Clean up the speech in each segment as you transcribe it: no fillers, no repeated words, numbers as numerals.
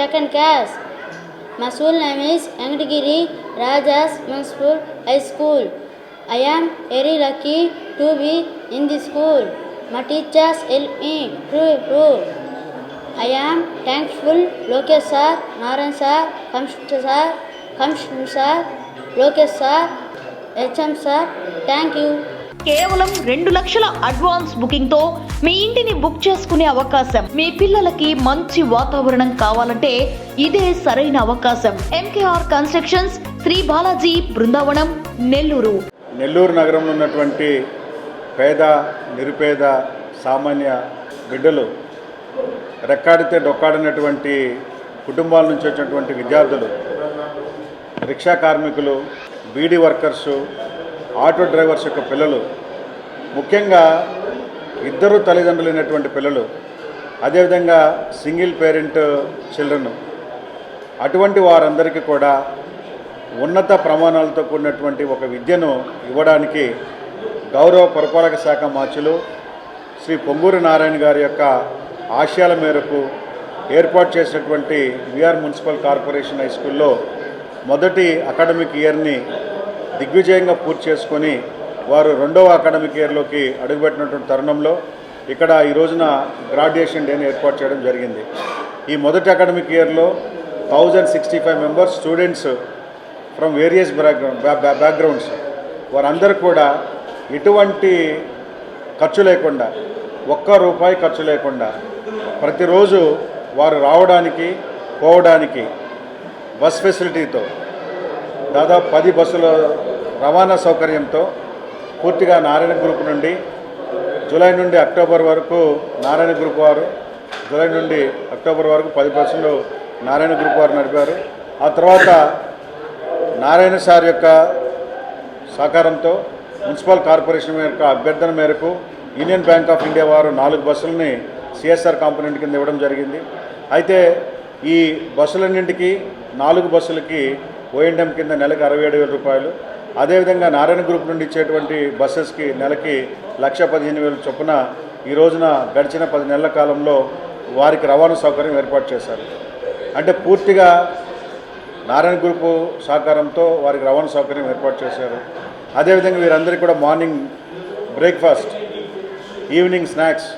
second class. My school name is Angdagiri Rajas Municipal High School. I am very lucky to be in this school. My teachers help me to improve. I am thankful Lokesh sir, Naran sir, Kamshn sir, Lokesh sir, HM sir. Thank you. కేవలం 2 లక్షల advance booking తో మీ ఇంటిని book చేసుకునే అవకాశం. మీ పిల్లలకి మంచి వాతావరణం కావాలంటే ఇదే సరైన అవకాశం. MKR constructions, Sri Balaji Brindavanam, Nellore. నెల్లూరు నగరంలో ఉన్నటువంటి పేద నిరుపేద సామాన్య బిడ్డలు, రెక్కాడితే డొక్కాడినటువంటి కుటుంబాల నుంచి వచ్చినటువంటి విద్యార్థులు, రిక్షా కార్మికులు, బీడీ వర్కర్సు, ఆటో డ్రైవర్స్ యొక్క పిల్లలు, ముఖ్యంగా ఇద్దరు తల్లిదండ్రులైనటువంటి పిల్లలు, అదేవిధంగా సింగిల్ పేరెంట్ చిల్డ్రన్, అటువంటి వారందరికీ కూడా ఉన్నత ప్రమాణాలతో కూడినటువంటి ఒక విద్యను ఇవ్వడానికి గౌరవ పురపాలక శాఖ మార్చులు శ్రీ పొంగూరు నారాయణ గారి యొక్క ఆశయాల మేరకు ఏర్పాటు చేసినటువంటి విఆర్ మున్సిపల్ కార్పొరేషన్ హై స్కూల్లో మొదటి అకాడమిక్ ఇయర్ని దిగ్విజయంగా పూర్తి చేసుకొని వారు 2వ అకాడమిక్ ఇయర్లోకి అడుగుపెట్టినటువంటి తరుణంలో ఇక్కడ ఈ రోజున గ్రాడ్యుయేషన్ డేని ఏర్పాటు చేయడం జరిగింది. ఈ మొదటి అకాడమిక్ ఇయర్లో 1065 members students from various backgrounds, వారందరూ కూడా ఎటువంటి ఖర్చు లేకుండా, ₹1 ఖర్చు లేకుండా ప్రతిరోజు వారు రావడానికి పోవడానికి బస్ ఫెసిలిటీతో దాదాపు 10 బస్సుల రవాణా సౌకర్యంతో పూర్తిగా నారాయణ గ్రూప్ నుండి జూలై నుండి అక్టోబర్ వరకు నారాయణ గ్రూప్ వారు, జూలై నుండి అక్టోబర్ వరకు 10 బస్సులు నారాయణ గ్రూప్ వారు నడిపారు. ఆ తర్వాత నారాయణ సార్ యొక్క సహకారంతో మున్సిపల్ కార్పొరేషన్ యొక్క అభ్యర్థన మేరకు యూనియన్ బ్యాంక్ ఆఫ్ ఇండియా వారు 4 బస్సులని సిఎస్ఆర్ కాంపోనెంట్ కింద ఇవ్వడం జరిగింది. అయితే ఈ బస్సులన్నింటికి 4 బస్సులకి ఓఎండ్ఎం కింద నెలకు ₹67,000, అదేవిధంగా నారాయణ గ్రూప్ నుండి ఇచ్చేటువంటి బస్సెస్కి నెలకి ₹1,15,000 చొప్పున ఈ రోజున గడిచిన 10 నెలల కాలంలో వారికి రవాణా సౌకర్యం ఏర్పాటు చేశారు. అంటే పూర్తిగా నారాయణ గ్రూపు సహకారంతో వారికి రవాణా సౌకర్యం ఏర్పాటు చేశారు. అదేవిధంగా వీరందరికీ కూడా మార్నింగ్ బ్రేక్ఫాస్ట్, ఈవినింగ్ స్నాక్స్.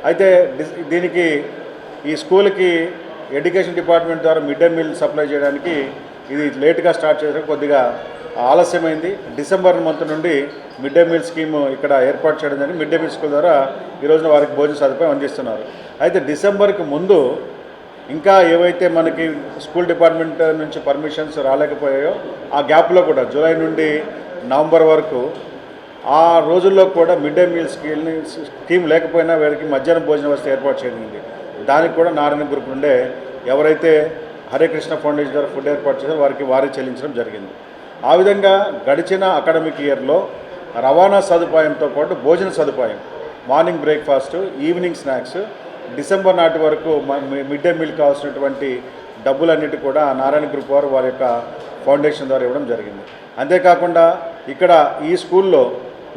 అయితే దీనికి ఈ స్కూల్కి ఎడ్యుకేషన్ డిపార్ట్మెంట్ ద్వారా మిడ్ డే మీల్ సప్లై చేయడానికి ఇది లేట్గా స్టార్ట్ చేసిన కొద్దిగా ఆలస్యమైంది. డిసెంబర్ మంత్ నుండి మిడ్ డే మీల్ స్కీమ్ ఇక్కడ ఏర్పాటు చేయడం జరిగింది. మిడ్ డే మీల్ స్కూల్ ద్వారా ఈ రోజున వారికి భోజన సదుపాయం అందిస్తున్నారు. అయితే డిసెంబర్కి ముందు ఇంకా ఏవైతే మనకి స్కూల్ డిపార్ట్మెంట్ నుంచి పర్మిషన్స్ రాలేకపోయాయో ఆ గ్యాప్లో కూడా జూలై నుండి నవంబర్ వరకు ఆ రోజుల్లో కూడా మిడ్ డే మీల్ స్కీమ్ లేకపోయినా వీరికి మధ్యాహ్నం భోజన వ్యవస్థ ఏర్పాటు చేయగలిగింది. దానికి కూడా నారాయణ గ్రూప్ నుండే ఎవరైతే హరే కృష్ణ ఫౌండేషన్ ద్వారా ఫుడ్ ఏర్పాటు చేశారో వారికి చెల్లించడం జరిగింది. ఆ విధంగా గడిచిన అకాడమిక్ ఇయర్లో రవాణా సదుపాయంతో పాటు భోజన సదుపాయం, morning breakfast, evening snacks, December నాటి వరకు మిడ్ డే మీల్ కావాల్సినటువంటి డబ్బులన్నిటి కూడా నారాయణ గ్రూప్ వారు వారి యొక్క ఫౌండేషన్ ద్వారా ఇవ్వడం జరిగింది. అంతేకాకుండా ఇక్కడ ఈ స్కూల్లో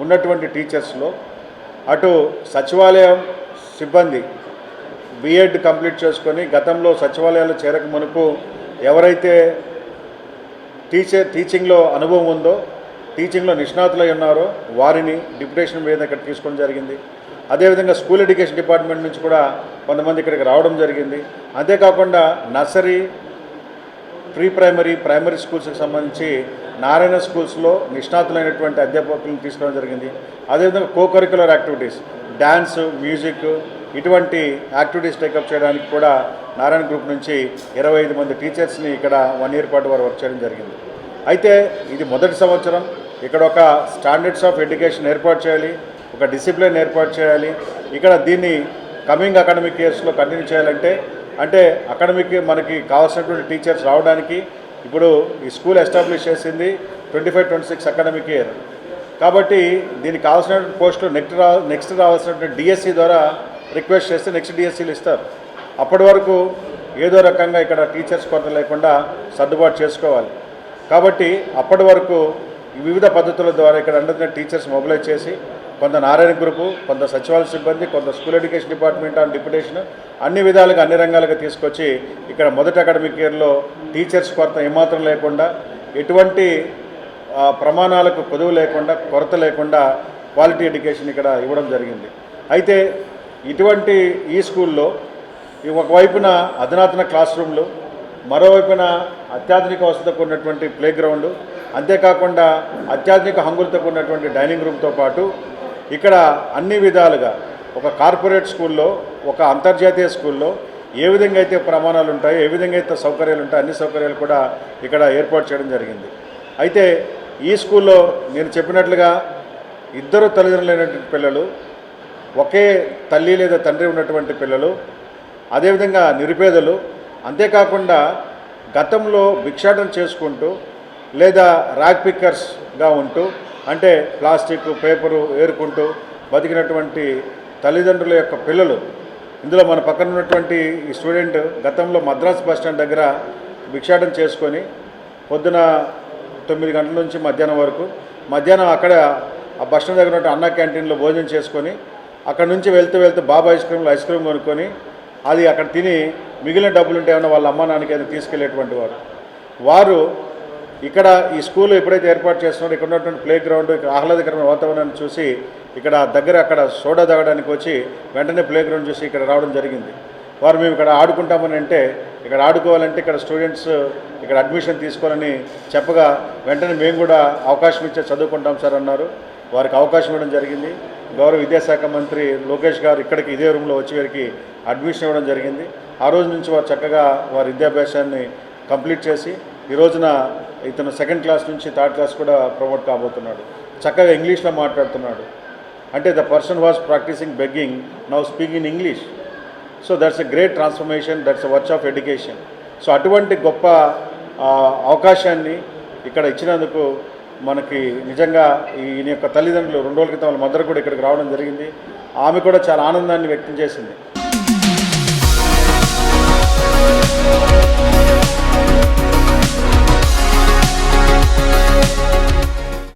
ఉన్నటువంటి టీచర్స్లో అటు సచివాలయం సిబ్బంది బీఎడ్ కంప్లీట్ చేసుకొని గతంలో సచివాలయాలు చేరక మునుపు ఎవరైతే టీచింగ్లో అనుభవం ఉందో, టీచింగ్లో నిష్ణాతులై ఉన్నారో వారిని డిప్యుటేషన్ మీద ఇక్కడ తీసుకోవడం జరిగింది. అదేవిధంగా స్కూల్ ఎడ్యుకేషన్ డిపార్ట్మెంట్ నుంచి కూడా కొంతమంది ఇక్కడికి రావడం జరిగింది. అంతేకాకుండా నర్సరీ, ప్రీ ప్రైమరీ స్కూల్స్కి సంబంధించి నారాయణ స్కూల్స్లో నిష్ణాతులైనటువంటి అధ్యాపకులను తీసుకోవడం జరిగింది. అదేవిధంగా కరిక్యులర్ యాక్టివిటీస్, డ్యాన్స్, మ్యూజిక్, ఇటువంటి యాక్టివిటీస్ టేకప్ చేయడానికి కూడా నారాయణ గ్రూప్ నుంచి 25 మంది టీచర్స్ని ఇక్కడ 1 ఇయర్ పాటు వారు వర్క్ చేయడం జరిగింది. అయితే ఇది మొదటి సంవత్సరం. ఇక్కడ ఒక స్టాండర్డ్స్ ఆఫ్ ఎడ్యుకేషన్ ఏర్పాటు చేయాలి, ఒక డిసిప్లిన్ ఏర్పాటు చేయాలి. ఇక్కడ దీన్ని కమింగ్ అకాడమిక్ ఇయర్స్లో కంటిన్యూ చేయాలంటే అకాడమిక్ మనకి కావాల్సినటువంటి టీచర్స్ రావడానికి ఇప్పుడు ఈ స్కూల్ ఎస్టాబ్లిష్ చేసింది 25-26 అకాడమిక్ ఇయర్. కాబట్టి దీనికి కావాల్సిన పోస్టులు నెక్స్ట్ రావాల్సినటువంటి డిఎస్సి ద్వారా రిక్వెస్ట్ చేస్తే నెక్స్ట్ డిఎస్సీలు ఇస్తారు. అప్పటి వరకు ఏదో రకంగా ఇక్కడ టీచర్స్ కొరత లేకుండా సర్దుబాటు చేసుకోవాలి. కాబట్టి అప్పటి వరకు వివిధ పద్ధతుల ద్వారా ఇక్కడ అందరినీ టీచర్స్ మొబిలైజ్ చేసి కొంత నారాయణ గ్రూపు, కొంత సచివాలయ సిబ్బంది, కొంత school education department and deputation అన్ని విధాలుగా అన్ని రంగాలుగా తీసుకొచ్చి ఇక్కడ మొదటి అకాడమిక్ ఇయర్లో టీచర్స్ కొరత ఏమాత్రం లేకుండా, ఎటువంటి ప్రమాణాలకు కొదువు లేకుండా, కొరత లేకుండా క్వాలిటీ ఎడ్యుకేషన్ ఇక్కడ ఇవ్వడం జరిగింది. అయితే ఇటువంటి ఈ స్కూల్లో ఒకవైపున అధునాతన క్లాస్ రూమ్లు, మరోవైపున అత్యాధునిక వసతితో ఉన్నటువంటి ప్లే గ్రౌండ్, అంతేకాకుండా అత్యాధునిక హంగులతో ఉన్నటువంటి డైనింగ్ రూమ్తో పాటు ఇక్కడ అన్ని విధాలుగా ఒక కార్పొరేట్ స్కూల్లో, ఒక అంతర్జాతీయ స్కూల్లో ఏ విధంగా అయితే ప్రమాణాలు ఉంటాయో, ఏ విధంగా అయితే సౌకర్యాలు ఉంటాయో అన్ని సౌకర్యాలు కూడా ఇక్కడ ఏర్పాటు చేయడం జరిగింది. అయితే ఈ స్కూల్లో నేను చెప్పినట్లుగా ఇద్దరు తల్లిదండ్రులైనటువంటి పిల్లలు, ఒకే తల్లి లేదా తండ్రి ఉన్నటువంటి పిల్లలు, అదేవిధంగా నిరుపేదలు, అంతేకాకుండా గతంలో భిక్షాటన చేసుకుంటూ లేదా ర్యాగ్ పిక్కర్స్గా ఉంటూ, అంటే ప్లాస్టిక్ పేపరు ఏరుకుంటూ బతికినటువంటి తల్లిదండ్రుల యొక్క పిల్లలు. ఇందులో మన పక్కన ఉన్నటువంటి ఈ స్టూడెంట్ గతంలో మద్రాసు బస్ స్టాండ్ దగ్గర భిక్షాటన చేసుకొని పొద్దున 9 గంటల నుంచి మధ్యాహ్నం వరకు, మధ్యాహ్నం అక్కడ ఆ బస్ స్టాండ్ దగ్గర ఉన్న అన్న క్యాంటీన్లో భోజనం చేసుకొని అక్కడ నుంచి వెళ్తూ బాబా ఐస్ క్రీమ్ కొనుక్కొని అది అక్కడ తిని మిగిలిన డబ్బులు ఉంటే ఏమన్నా వాళ్ళ అమ్మ నాన్నకి ఏదైనా తీసుకెళ్లేటువంటి వారు ఇక్కడ ఈ స్కూల్ ఎప్పుడైతే ఏర్పాటు చేస్తున్నారో ఇక్కడ ఉన్నటువంటి ప్లే గ్రౌండ్, ఇక్కడ ఆహ్లాదకరమైన వాతావరణాన్ని చూసి ఇక్కడ దగ్గర అక్కడ సోడా తాగడానికి వచ్చి వెంటనే ప్లే గ్రౌండ్ చూసి ఇక్కడ రావడం జరిగింది. వారు మేము ఇక్కడ ఆడుకుంటామని అంటే, ఇక్కడ ఆడుకోవాలంటే ఇక్కడ స్టూడెంట్స్ ఇక్కడ అడ్మిషన్ తీసుకోవాలని చెప్పగా వెంటనే మేము కూడా అవకాశం ఇచ్చే చదువుకుంటాం సార్ అన్నారు. వారికి అవకాశం ఇవ్వడం జరిగింది. గౌరవ విద్యాశాఖ మంత్రి లోకేష్ గారు ఇక్కడికి ఇదే రూమ్లో వచ్చి వారికి అడ్మిషన్ ఇవ్వడం జరిగింది. ఆ రోజు నుంచి వారు చక్కగా వారి విద్యాభ్యాసాన్ని కంప్లీట్ చేసి ఈ రోజున ఇతను 2nd క్లాస్ నుంచి 3rd క్లాస్ కూడా ప్రమోట్ కాబోతున్నాడు. చక్కగా ఇంగ్లీష్లో మాట్లాడుతున్నాడు. అంటే the person was practising begging now speak in English. So that's a great transformation, that's a virtue of education. సో అటువంటి గొప్ప అవకాశాన్ని ఇక్కడ ఇచ్చినందుకు మనకి నిజంగా ఈయన యొక్క తల్లిదండ్రులు 2 రోజుల క్రితం వాళ్ళ మదర్ కూడా ఇక్కడికి రావడం జరిగింది. ఆమె కూడా చాలా ఆనందాన్ని వ్యక్తం చేసింది.